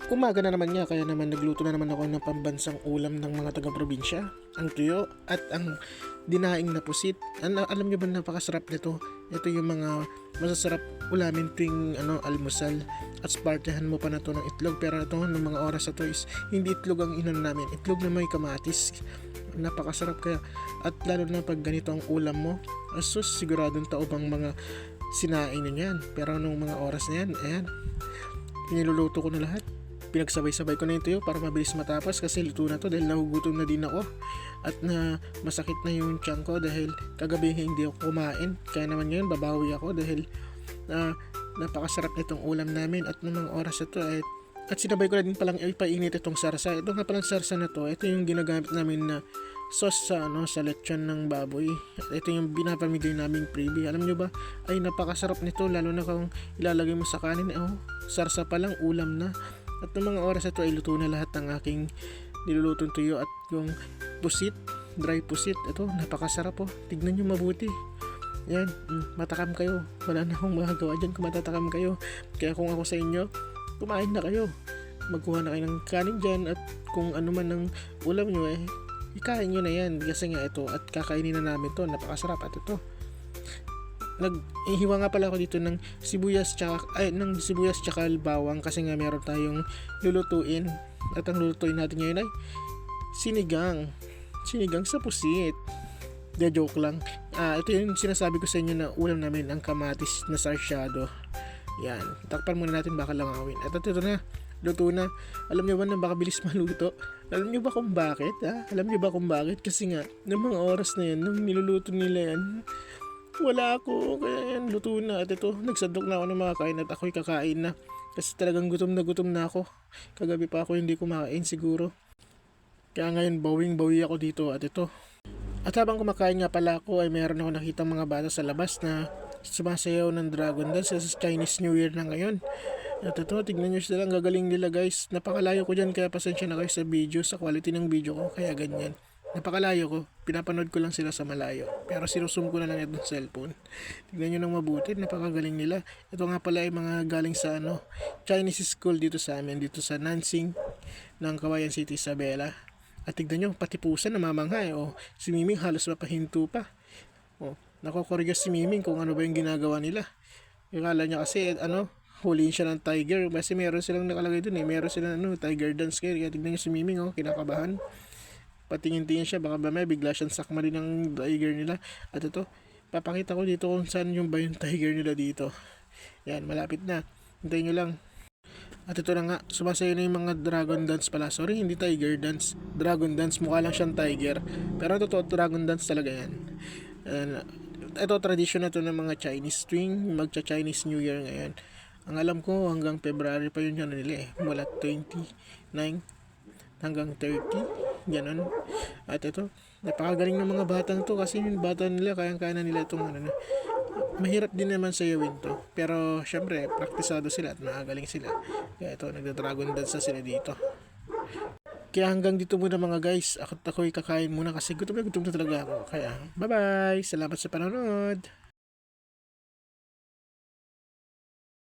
Umaga na naman nga, kaya naman nagluto na naman ako ng pambansang ulam ng mga taga-probinsya. Ang tuyo at ang dinaing na pusit. Alam niyo ba napakasarap nito? Ito yung mga masasarap ulamin tuwing almusal. At spartahan mo pa na to ng itlog. Pero ito, ng mga oras na to is hindi itlog ang inon namin. Itlog na may kamatis. Napakasarap kaya. At lalo na pag ganito ang ulam mo, asus, siguradong taob ang mga sinain nyo yan. Pero nung mga oras na yan, ayan, piniluluto ko na lahat. Pinagsabay-sabay ko na yung tuyo para mabilis matapos kasi luto na to dahil nahugutom na din ako at na masakit na yung tiyan ko dahil kagabi hindi ako kumain, kaya naman ngayon babawi ako dahil napakasarap nitong ulam namin at ng mga oras na to at sinabay ko na din palang ipainit itong sarsa. Ito nga palang sarsa na to, ito yung ginagamit namin na sauce sa lechon ng baboy. At ito yung binapamigay naming freebie. Alam nyo ba, ay napakasarap nito lalo na kung ilalagay mo sa kanin. Sarsa pa lang, ulam na. At ng mga oras na ito ay luto na lahat ng aking nilulutong tuyo at yung pusit, dry pusit. Ito, napakasarap Tignan nyo mabuti. Yan, matakam kayo. Wala na akong magagawa dyan kung matatakam kayo. Kaya kung ako sa inyo, kumain na kayo. Magkuha na kayo ng kanin dyan at kung ano man ng ulam nyo ikain nyo na yan. Kasi nga ito at kakainin na namin to. Napakasarap at ito. Naghiwa nga pala ako dito ng sibuyas tsaka bawang kasi nga meron tayong lulutuin at ang lulutuin natin ngayon ay sinigang sa pusit. Joke lang. Ito yung sinasabi ko sa inyo na ulam namin, ang kamatis na sarsyado. Yan, takpan muna natin baka langawin. At ito na, luto na. Alam niyo ba na baka bilis maluto? Alam niyo ba kung bakit? Alam niyo ba kung bakit? Kasi nga, ng mga oras na yan, nung niluluto nila yan, wala ako, kaya yan, luto na. At ito, nagsandok na ako ng mga kain at ako'y kakain na. Kasi talagang gutom na ako. Kagabi pa ako hindi kumakain siguro. Kaya ngayon, bawing-bawi ako dito at ito. At habang kumakain nga pala ako, ay meron ako nakita mga bata sa labas na sumasayaw ng Dragon Dance sa Chinese New Year na ngayon. At ito, tignan nyo sila, ang gagaling nila guys. Napakalayo ko dyan, kaya pasensya na kayo sa video, sa quality ng video ko, kaya ganyan. Napakalayo ko, pinapanood ko lang sila sa malayo. Pero sinusum ko na lang itong cellphone. Tignan nyo nang mabuti, napakagaling nila. Ito nga pala ay mga galing sa Chinese school dito sa amin, dito sa Nansing ng Cagayan City, Isabela. At tignan nyo, pati pusa namamangha si Miming halos mapahinto pa. Nakokoryo si Miming kung ano ba yung ginagawa nila. Akala niya kasi huliin siya ng tiger kasi meron silang nakalagay dun meron silang tiger dance kaya tignan nyo si Miming kinakabahan. Patingin-tingin siya, baka ba may bigla siyang sakma rin ng tiger nila. At ito, papakita ko dito kung saan yung tiger nila dito. Yan, malapit na. Hintayin nyo lang. At ito na nga, sumasayo na yung mga dragon dance pala. Sorry, hindi tiger dance. Dragon dance, mukha lang siyang tiger. Pero totoo, dragon dance talaga yan. Ito, tradition na to ng mga Chinese tuwing magcha-Chinese New Year ngayon. Ang alam ko, hanggang February pa yun nila Mula 29 hanggang 30. Ganon. At ito, napakagaling ng mga batang to kasi yung bata nila, kayang-kaya na nila itong mahirap din naman sayawin to. Pero, syempre, praktisado sila at makagaling sila. Kaya ito, nagda-dragon dance na sila dito. Kaya hanggang dito muna mga guys. Ako'y kakain muna kasi gutom na talaga ako. Kaya, bye-bye! Salamat sa panonood!